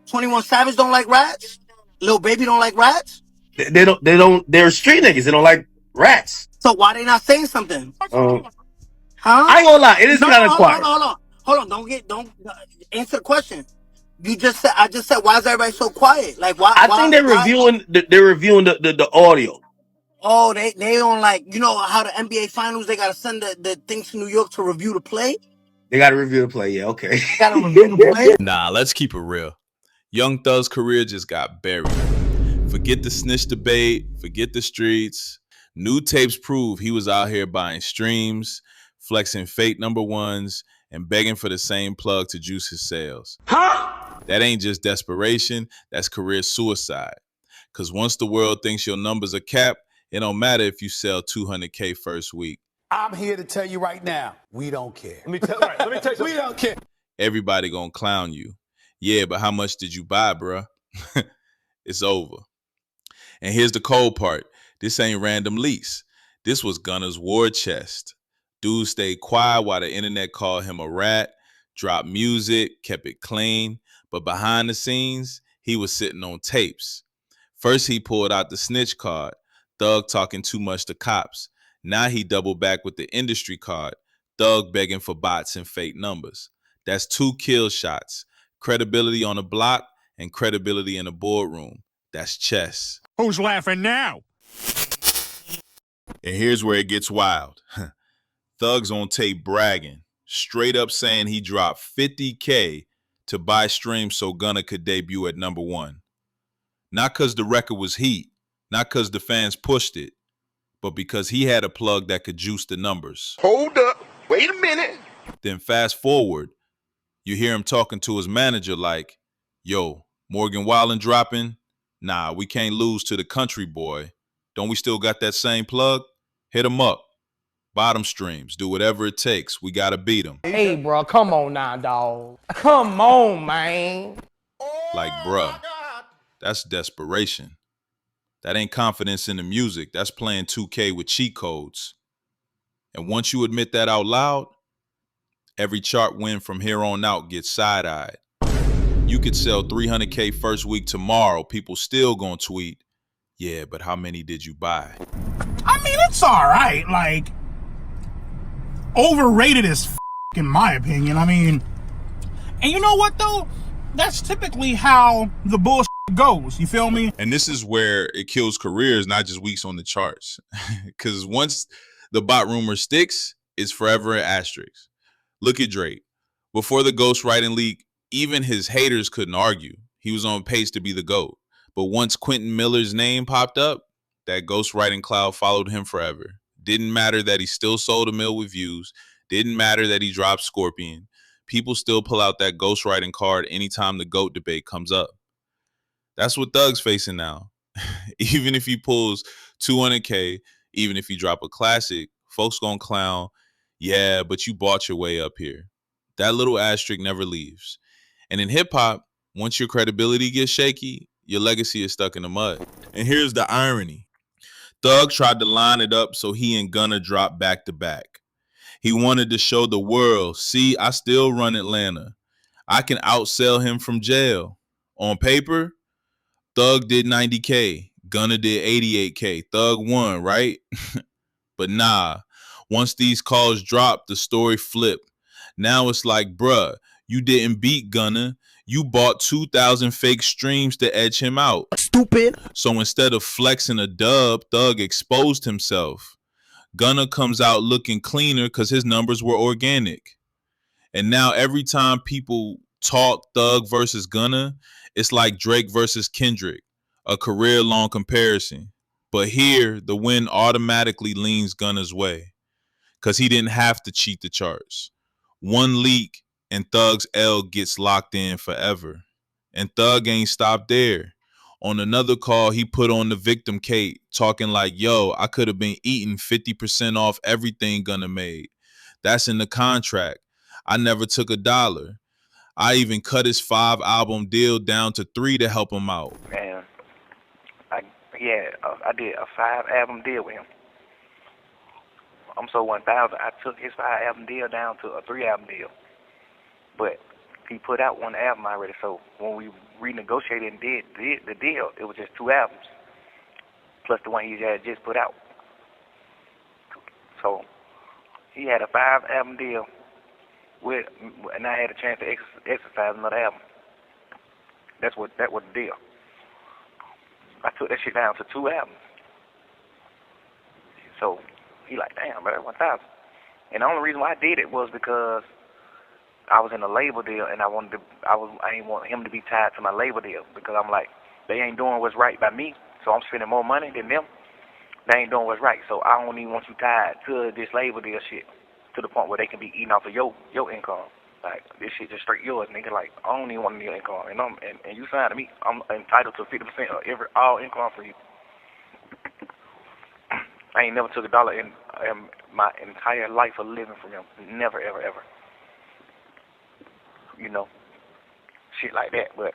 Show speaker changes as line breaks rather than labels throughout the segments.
21 Savage don't like rats. Lil Baby don't like rats.
They don't. They don't. They're street niggas. They don't like rats.
So why they not saying something?
Um,
Huh?
I ain't gonna lie. It is
No,
kind
no,
of
hold on, hold
quiet.
on, hold on. Hold on, don't answer the question. You just said I just said why is everybody so quiet? Like
I think they're
why
reviewing. They're reviewing the audio.
oh they don't like you know how the NBA finals they gotta send the things to New York to review the play?
They got to review the play. Yeah. Okay.
They gotta review the play.
Nah, let's keep it real. Young Thug's career just got buried. Forget the snitch debate, forget the streets. New tapes prove he was out here buying streams, flexing fake number ones, and begging for the same plug to juice his sales. Huh? That ain't just desperation, that's career suicide. Because once the world thinks your numbers are capped, it don't matter if you sell 200K first week.
I'm here to tell you right now, we don't care.
Let me tell you something.
We don't care.
Everybody gonna clown you. Yeah, but how much did you buy, bruh? It's over. And here's the cold part. This ain't random leaks. This was Gunna's war chest. Dude stayed quiet while the internet called him a rat, dropped music, kept it clean, but behind the scenes, he was sitting on tapes. First, he pulled out the snitch card, Thug talking too much to cops. Now he doubled back with the industry card, Thug begging for bots and fake numbers. That's 2 kill shots, credibility on the block and credibility in the boardroom. That's chess.
Who's laughing now?
And here's where it gets wild. Thug's on tape bragging, straight up saying he dropped 50K to buy streams so Gunna could debut at number 1. Not because the record was heat, not because the fans pushed it, but because he had a plug that could juice the numbers.
Hold up. Wait a minute.
Then fast forward, you hear him talking to his manager like, yo, Morgan Wallen dropping? Nah, we can't lose to the country boy. Don't we still got that same plug? Hit him up. Bottom streams. Do whatever it takes. We got to beat him.
Hey, bro, come on now, dog. Come on, man.
Like, bruh, that's desperation. That ain't confidence in the music. That's playing 2K with cheat codes. And once you admit that out loud, every chart win from here on out gets side-eyed. You could sell 300K first week tomorrow. People still gonna tweet, yeah, but how many did you buy?
I mean, it's all right. Like, overrated as in my opinion. I mean, and you know what though? That's typically how the bullshit goes. You feel me?
And this is where it kills careers, not just weeks on the charts. Because once the bot rumor sticks, it's forever an asterisk. Look at Drake. Before the ghostwriting leak, even his haters couldn't argue. He was on pace to be the GOAT. But once Quentin Miller's name popped up, that ghostwriting cloud followed him forever. Didn't matter that he still sold a mill with views. Didn't matter that he dropped Scorpion. People still pull out that ghostwriting card anytime the GOAT debate comes up. That's what Thug's facing now. Even if he pulls 200K, even if he drop a classic, folks gonna clown, yeah, but you bought your way up here. That little asterisk never leaves. And in hip-hop, once your credibility gets shaky, your legacy is stuck in the mud. And here's the irony. Thug tried to line it up so he and Gunna dropped back to back. He wanted to show the world, see, I still run Atlanta. I can outsell him from jail. On paper, Thug did 90K. Gunna did 88K. Thug won, right? But nah, once these calls dropped, the story flipped. Now it's like, bruh, you didn't beat Gunna. You bought 2,000 fake streams to edge him out.
Stupid.
So instead of flexing a dub, Thug exposed himself. Gunna comes out looking cleaner because his numbers were organic. And now every time people talk Thug versus Gunna, it's like Drake versus Kendrick, a career-long comparison. But here, the win automatically leans Gunna's way because he didn't have to cheat the charts. One leak and Thug's L gets locked in forever. And Thug ain't stopped there. On another call, he put on the victim Kate, talking like, yo, I could have been eating 50% off everything Gunna made. That's in the contract. I never took $1. I even cut his 5-album deal down to 3 to help him out.
Man, I did a 5-album deal with him. I'm so 1,000. I took his 5-album deal down to a 3-album deal. But he put out one album already. So when we renegotiated and did the deal, it was just 2 albums plus the one he had just put out. So he had a 5-album deal with, and I had a chance to exercise another album. That was the deal. I took that shit down to 2 albums. So he like, damn, bro, that's 1,000. And the only reason why I did it was because I was in a label deal, and I didn't want him to be tied to my label deal, because I'm like, they ain't doing what's right by me, so I'm spending more money than them. They ain't doing what's right, so I don't even want you tied to this label deal shit to the point where they can be eating off of your income. Like, this shit just straight yours, nigga. Like, I don't even want your income, and you signed to me. I'm entitled to 50% of all income for you. I ain't never took $1 in my entire life of living from him. Never, ever, ever. You know, shit like that. But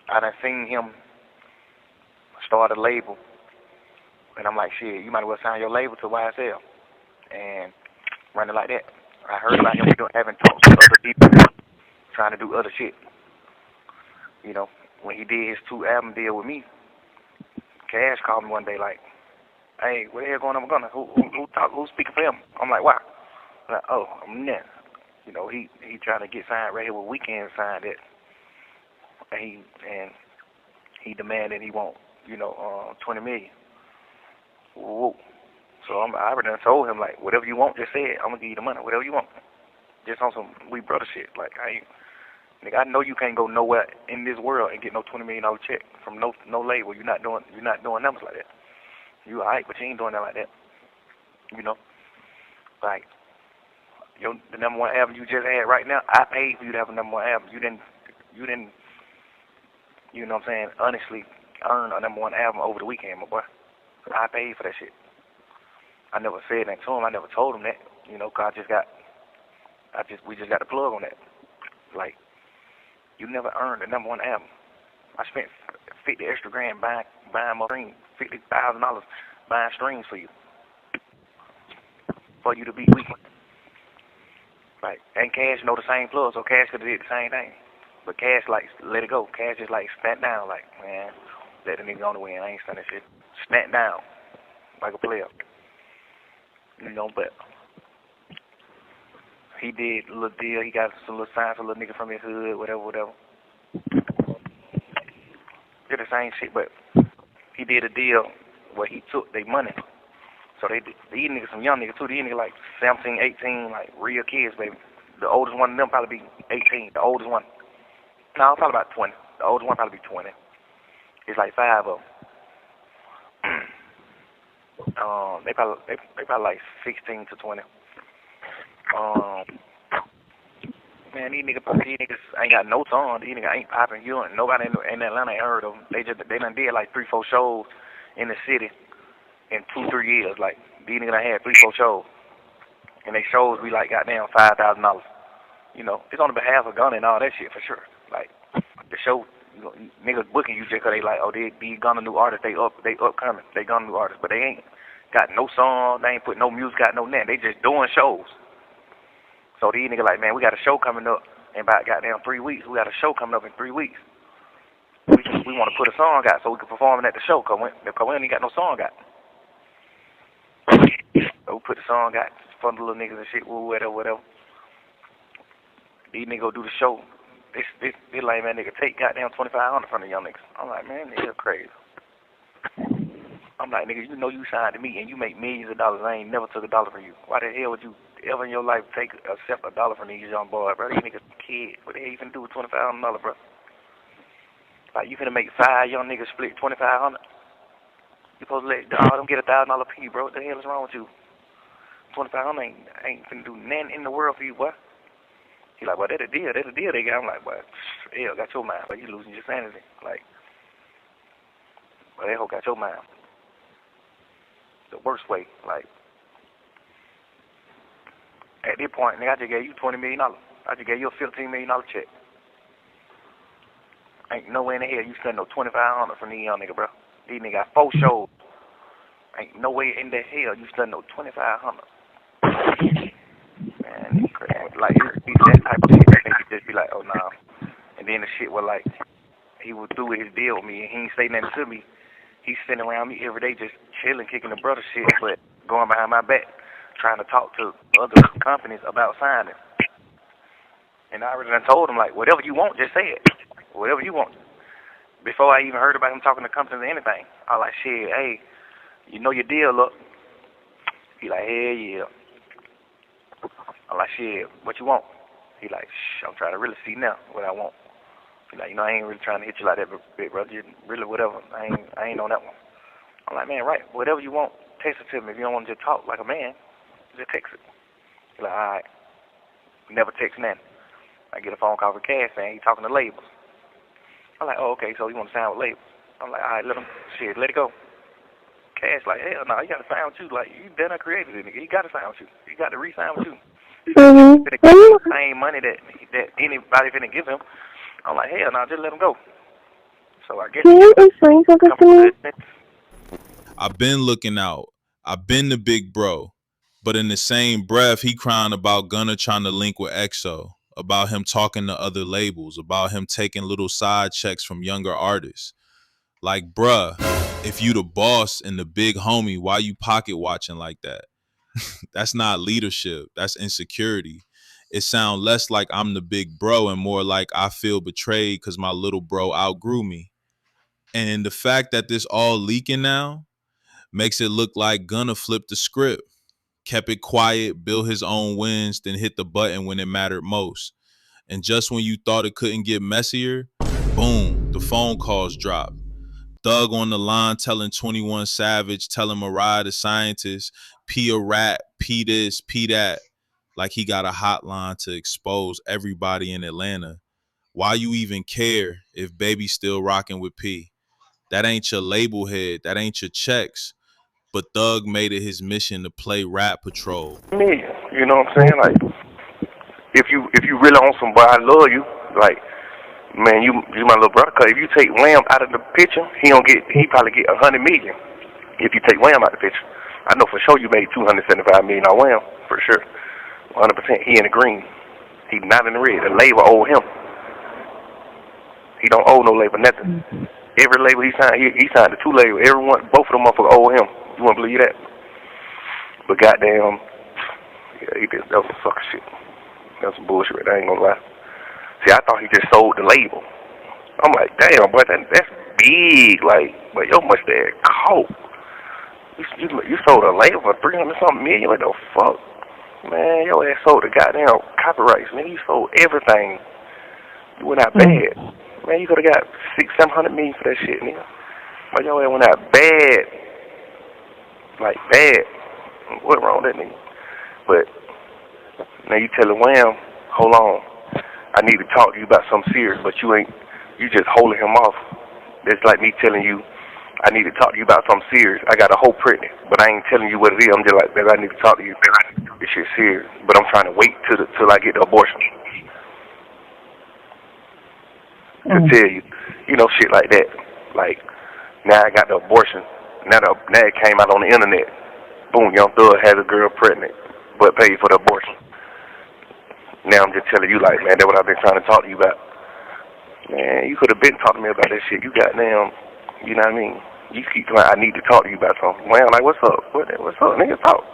I done seen him start a label, and I'm like, shit, you might as well sign your label to YSL and run it like that. I heard about him having talks with other people, trying to do other shit. You know, when he did his 2-album deal with me, Cash called me one day like, hey, what the hell going on with Gunna? Who's speaking for him? I'm like, wow. I'm like, oh, I'm there. You know, he trying to get signed right here with Weeknd signed it. And he demanded he want, you know, $20 million. Whoa. So I already told him, like, whatever you want, just say it. I'm gonna give you the money, whatever you want. Just on some we brother shit. Like, nigga, I know you can't go nowhere in this world and get no $20 million check from no label. You're not doing numbers like that. You alright, but you ain't doing that like that. You know? Like, the number 1 album you just had right now, I paid for you to have a number 1 album. You didn't, you know what I'm saying, honestly earn a number 1 album over the weekend, my boy. I paid for that shit. I never said that to him. I never told him that, you know, cause we just got the plug on that. Like, you never earned a number 1 album. I spent $50 extra grand buying more streams, $50,000 buying streams for you to be weak. Like, and Cash know the same plug, so Cash could have did the same thing. But Cash, like, let it go. Cash just, like, stand down, like, man, let the nigga on the win. I ain't standing shit. Stand down, like a player. You know, but he did a little deal. He got some little signs for a little nigga from his hood, whatever. Did the same shit, but he did a deal where he took their money. So these niggas, some young niggas too. These niggas like 17, 18, like real kids, baby. The oldest one of them probably be 18. The oldest one, no, probably about 20. The oldest one probably be 20. It's like 5 of them. They probably like 16 to 20. Man, these niggas ain't got no song. These niggas ain't popping. Nobody in Atlanta ain't heard of them. They done did like 3-4 shows in the city in 2-3 years. Like, these niggas done had 3-4 shows, and they shows be like goddamn $5,000. You know, it's on the behalf of Gunna and all that shit for sure. Like, the show, you know, niggas booking you just 'cause they like, oh, these Gunna new artists, they upcoming, they Gunna new artists, but they ain't got no song, they ain't put no music out, no nothing. They just doing shows. So these niggas like, man, we got a show coming up in about goddamn 3 weeks. We got a show coming up in 3 weeks. We want to put a song out so we can perform it at the show, cause we ain't got no song out. So we put the song out, fun little niggas and shit, whatever. These niggas go do the show. This lame man nigga take goddamn $2,500 from the young niggas. I'm like, man, nigga crazy. I'm like, nigga, you know you signed to me and you make millions of dollars. I ain't never took $1 from you. Why the hell would you ever in your life accept $1 from these young boys, bro? These niggas kids. What the hell you finna do with $2,500, bro? Like, you finna make 5 young niggas split $2,500? You supposed to let them get $1,000 piece, bro. What the hell is wrong with you? $2,500 ain't finna do nothing in the world for you, boy. He like, well, that's a deal they got. I'm like, boy, hell, got your mind, but you losing your sanity. Like, well, that hoe got your mind. The worst way, like, at this point, nigga, I just gave you $20 million. I just gave you a $15 million check. Ain't no way in the hell you spend no $2,500 from these young nigga, bro. These niggas got 4 shows. Ain't no way in the hell you spend no $2,500. Man, it's crazy. Like, it's that type of shit that they just be like, oh, nah. And then the shit was like, he would do his deal with me, and he ain't say nothing to me. He's sitting around me every day just chilling, kicking the brother shit, but going behind my back, trying to talk to other companies about signing. And I already done told him, like, whatever you want, just say it. Whatever you want. Before I even heard about him talking to companies or anything, I was like, shit, hey, you know your deal, look. He like, hell yeah. I'm like, shit, what you want? He like, shh, I'm trying to really see now what I want. He like, you know, I ain't really trying to hit you like that, big brother. You really whatever. I ain't on that one. I'm like, man, right, whatever you want, text it to me. If you don't want to just talk like a man, just text it. He like, all right. Never text nothing. I get a phone call from Cass saying he talking to labels. I'm like, oh, okay, so you want to sign with labels? I'm like, all right, let it go. Cash like, hell no, he got to sign with you. Like, you done created it, nigga. He got to sign with you. He got to re-sign with you.
Mm-hmm.
The same money that anybody finna give him. I'm like, hell no, just let him go. So I guess
Can you explain something to me?
I've been looking out. I've been the big bro. But in the same breath, he crying about Gunna trying to link with EXO, about him talking to other labels, about him taking little side checks from younger artists. Like, bruh, if you the boss and the big homie, why you pocket watching like that? That's not leadership. That's insecurity. It sounds less like I'm the big bro and more like I feel betrayed because my little bro outgrew me. And the fact that this all leaking now makes it look like Gunna flipped the script, kept it quiet, built his own wins, then hit the button when it mattered most. And just when you thought it couldn't get messier, boom, the phone calls dropped. Thug on the line telling 21 Savage, telling Mariah the scientist, P a rat, P this, P that. Like he got a hotline to expose everybody in Atlanta. Why you even care if Baby's still rocking with P? That ain't your label head. That ain't your checks. But Thug made it his mission to play Rap Patrol.
Me, you know what I'm saying? Like, if you really on some boy, I love you. Like, man, you my little brother. Cause if you take Wham out of the picture, he probably get 100 million. If you take Wham out of the picture, I know for sure you made 275 million on Wham for sure, 100%. He in the green. He not in the red. The label owe him. He don't owe no label nothing. Every label he signed the two labels. Everyone, both of them motherfuckers owe him. You wouldn't believe that? But goddamn, yeah, that was some sucker shit. That was some bullshit. I ain't gonna lie. See, I thought he just sold the label. I'm like, damn, boy, that's big. Like, but your mustache caught. You sold a label for 300-something million. What the fuck? Man, your ass sold the goddamn copyrights. Man, you sold everything. You went out bad. Man, you could have got 600-700 million for that shit, nigga. But your ass went out bad. Like, bad. What wrong with that nigga? But now you telling Wham, hold on, I need to talk to you about something serious, but you just holding him off. That's like me telling you, I need to talk to you about something serious. I got a hoe pregnant, but I ain't telling you what it is. I'm just like, baby, I need to talk to you. This shit's serious. But I'm trying to wait till I get the abortion. To tell you, you know, shit like that. Like, now I got the abortion. Now it came out on the internet. Boom, Young Thug has a girl pregnant, but paid for the abortion. Now I'm just telling you, like, man, that's what I've been trying to talk to you about. Man, you could have been talking to me about that shit. You goddamn, you know what I mean? You keep like, I need to talk to you about something. Well, I'm like, what's up? What's up, nigga? Talk.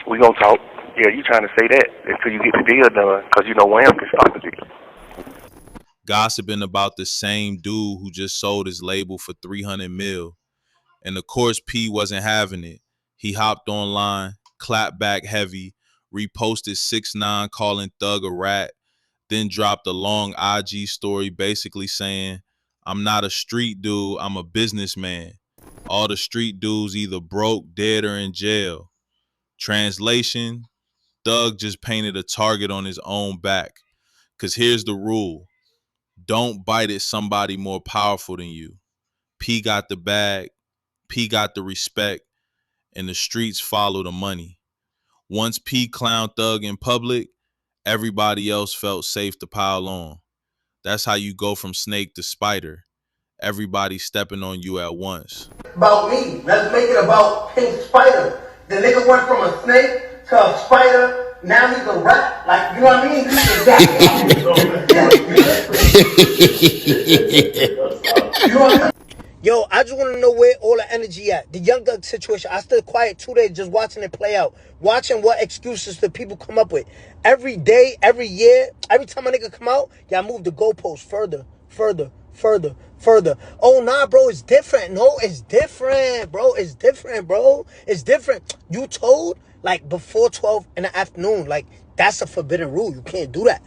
We gonna talk. Yeah, you trying to say that until you get the deal done, because you know Wham can stop the deal.
Gossiping about the same dude who just sold his label for 300 mil. And of course, P wasn't having it. He hopped online, clapped back heavy, reposted 6ix9ine calling Thug a rat, then dropped a long IG story basically saying, I'm not a street dude, I'm a businessman. All the street dudes either broke, dead, or in jail. Translation, Thug just painted a target on his own back. Because here's the rule. Don't bite at somebody more powerful than you. P got the bag, P got the respect, and the streets follow the money. Once P clowned Thug in public, everybody else felt safe to pile on. That's how you go from snake to spider. Everybody stepping on you at once.
About me. Let's make it about Pink Spider. The nigga went from a snake to a spider. Now he can rap, like, you know what I mean? You know what I mean? Yo, I just want to know where all the energy at. The Young Gun situation, I stood quiet 2 days just watching it play out. Watching what excuses the people come up with. Every day, every year, every time a nigga come out, y'all move the goalposts further, further, further, further. Oh, nah, bro, it's different. No, it's different, bro. It's different, bro. It's different. You told, like, before 12 in the afternoon. Like, that's a forbidden rule. You can't do that.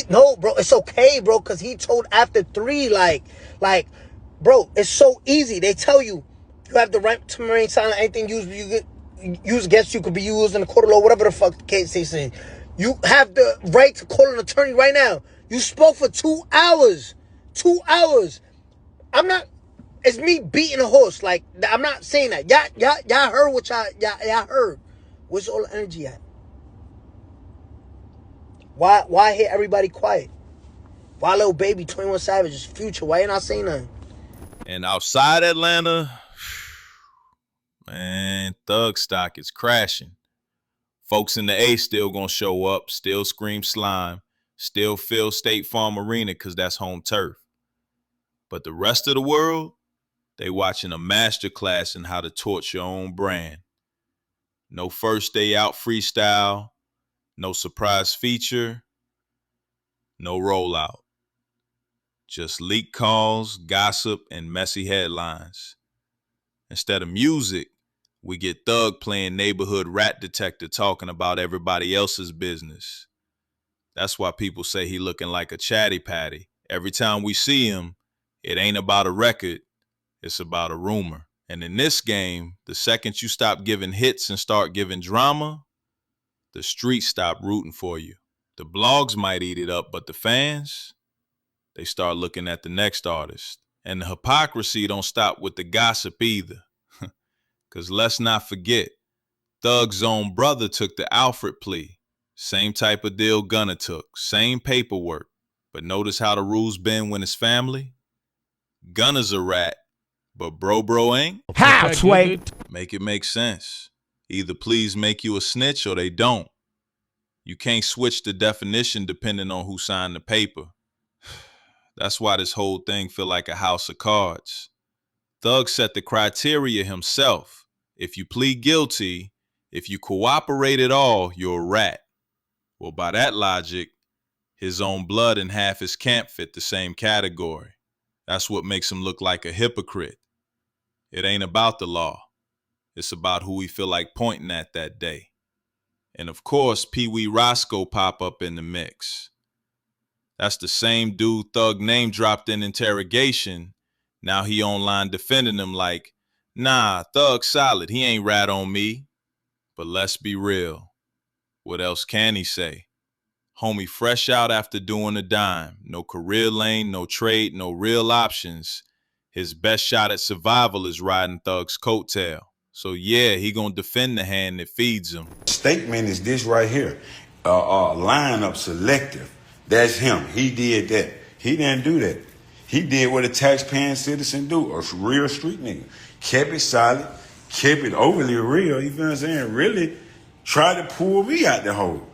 No, bro, it's okay, bro, because he told after 3, like, bro, it's so easy. They tell you have the right to remain silent. Anything used against you could be used in the court of law, whatever the fuck the case they say. You have the right to call an attorney right now. You spoke for 2 hours. 2 hours. It's me beating a horse. Like, I'm not saying that. Y'all heard what y'all heard. Where's all the energy at? Why hear everybody quiet? Why Lil Baby, 21 Savage, Future? Why you not saying nothing?
And outside Atlanta, man, thug stock is crashing. Folks in the A still gonna show up, still scream slime, still fill State Farm Arena because that's home turf. But the rest of the world, they watching a masterclass in how to torch your own brand. No first day out freestyle, no surprise feature, no rollout. Just leak calls, gossip, and messy headlines. Instead of music, we get Thug playing neighborhood rat detector talking about everybody else's business. That's why people say he looking like a chatty patty. Every time we see him, it ain't about a record, it's about a rumor. And in this game, the second you stop giving hits and start giving drama, the streets stop rooting for you. The blogs might eat it up, but the fans, they start looking at the next artist. And the hypocrisy don't stop with the gossip either. Because let's not forget, Thug's own brother took the Alfred plea. Same type of deal Gunna took. Same paperwork. But notice how the rules been when it's family? Gunna's a rat, but bro ain't?
How, Sway?
Make it make sense. Either please make you a snitch or they don't. You can't switch the definition depending on who signed the paper. That's why this whole thing feel like a house of cards. Thug set the criteria himself. If you plead guilty, if you cooperate at all, you're a rat. Well, by that logic, his own blood and half his camp fit the same category. That's what makes him look like a hypocrite. It ain't about the law. It's about who we feel like pointing at that day. And of course, Pee Wee Roscoe pop up in the mix. That's the same dude Thug name dropped in interrogation. Now he online defending him like, nah, Thug solid, he ain't rat on me. But let's be real. What else can he say? Homie fresh out after doing a dime. No career lane, no trade, no real options. His best shot at survival is riding Thug's coattail. So yeah, he gonna defend the hand that feeds him.
Statement is this right here. Lineup selective. That's him. He did that. He didn't do that. He did what a taxpaying citizen do. A real street nigga. Kept it solid. Kept it overly real. You feel what I'm saying? Really tried to pull me out the hole.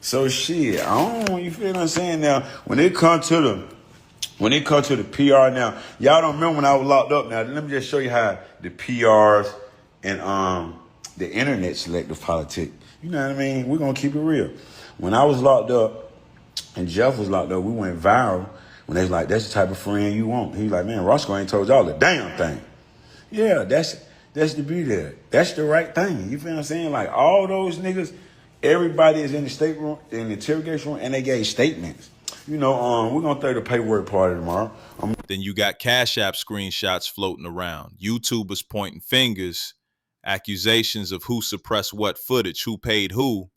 So shit, I don't, you feel what I'm saying? Now, when it comes to the PR now, y'all don't remember when I was locked up. Now, let me just show you how the PRs and the internet selective politics. You know what I mean? We're gonna keep it real. When I was locked up and Jeff was locked up, we went viral when they was like, that's the type of friend you want. He was like, man, Roscoe ain't told y'all the damn thing. Yeah, that's the beauty of it. That's the right thing. You feel what I'm saying? Like all those niggas, everybody is in the state room, in the interrogation room, and they gave statements. You know, we're gonna throw the paperwork party tomorrow.
Then you got Cash App screenshots floating around. YouTubers pointing fingers, accusations of who suppressed what footage, who paid who.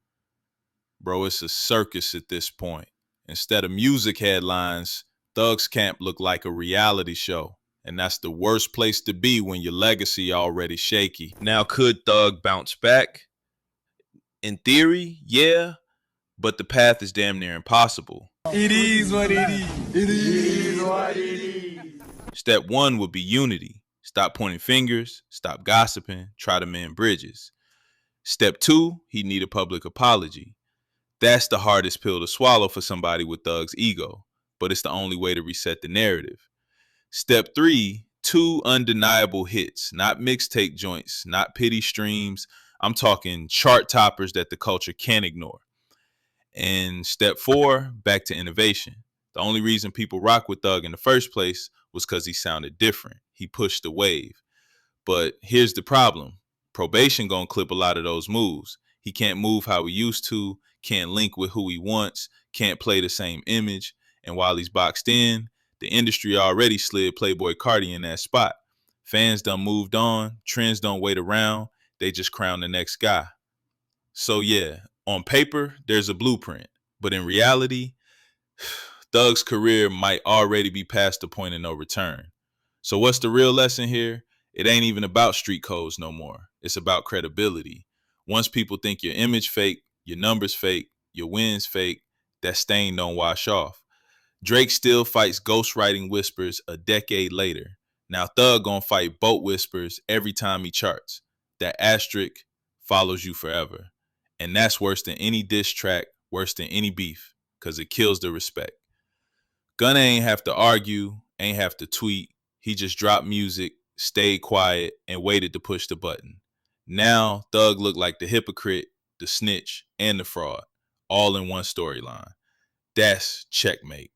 Bro, it's a circus at this point. Instead of music headlines, Thug's camp look like a reality show. And that's the worst place to be when your legacy already shaky. Now, could Thug bounce back? In theory, yeah, but the path is damn near impossible.
It is what it is. It is what it is.
Step one would be unity. Stop pointing fingers, stop gossiping, try to mend bridges. Step two, he'd need a public apology. That's the hardest pill to swallow for somebody with Thug's ego, but it's the only way to reset the narrative. Step 3, 2 undeniable hits, not mixtape joints, not pity streams. I'm talking chart toppers that the culture can't ignore. And step 4, back to innovation. The only reason people rock with Thug in the first place was because he sounded different. He pushed the wave. But here's the problem. Probation gonna clip a lot of those moves. He can't move how he used to, can't link with who he wants, can't play the same image. And while he's boxed in, the industry already slid Playboy Cardi in that spot. Fans done moved on, trends don't wait around, they just crown the next guy. So yeah, on paper, there's a blueprint. But in reality, Thug's career might already be past the point of no return. So what's the real lesson here? It ain't even about street codes no more. It's about credibility. Once people think your image fake, your numbers fake, your wins fake, that stain don't wash off. Drake still fights ghostwriting whispers a decade later. Now Thug gonna fight boat whispers every time he charts. That asterisk follows you forever. And that's worse than any diss track, worse than any beef, because it kills the respect. Gunna ain't have to argue, ain't have to tweet. He just dropped music, stayed quiet, and waited to push the button. Now Thug looked like the hypocrite, the snitch, and the fraud, all in one storyline. That's checkmate.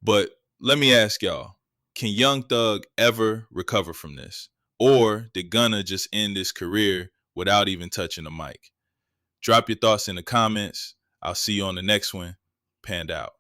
But let me ask y'all, can Young Thug ever recover from this? Or did Gunna just end his career without even touching the mic? Drop your thoughts in the comments. I'll see you on the next one. Panda out.